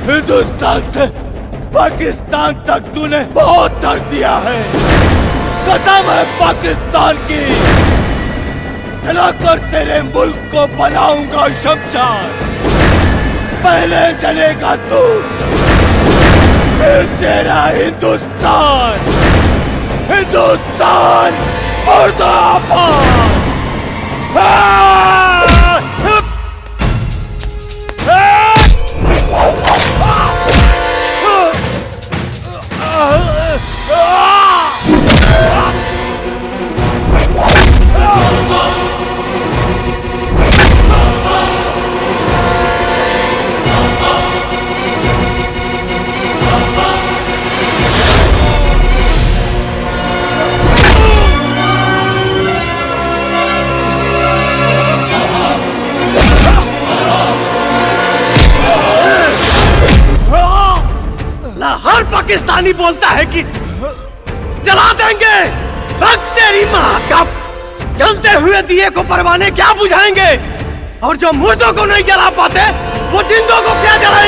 हिंदुस्तान से पाकिस्तान तक तूने बहुत दर्द दिया है। कसम है पाकिस्तान की, जलाकर तेरे मुल्क को बनाऊंगा शमशान। पहले जलेगा तू, फिर तेरा हिंदुस्तान। हिंदुस्तान मुर्दाबाद। हर पाकिस्तानी बोलता है कि जला देंगे। तेरी माँ का जलते हुए दिए को परवाने क्या बुझाएंगे, और जो मुर्दों को नहीं जला पाते वो जिंदों को क्या जलाएंगे।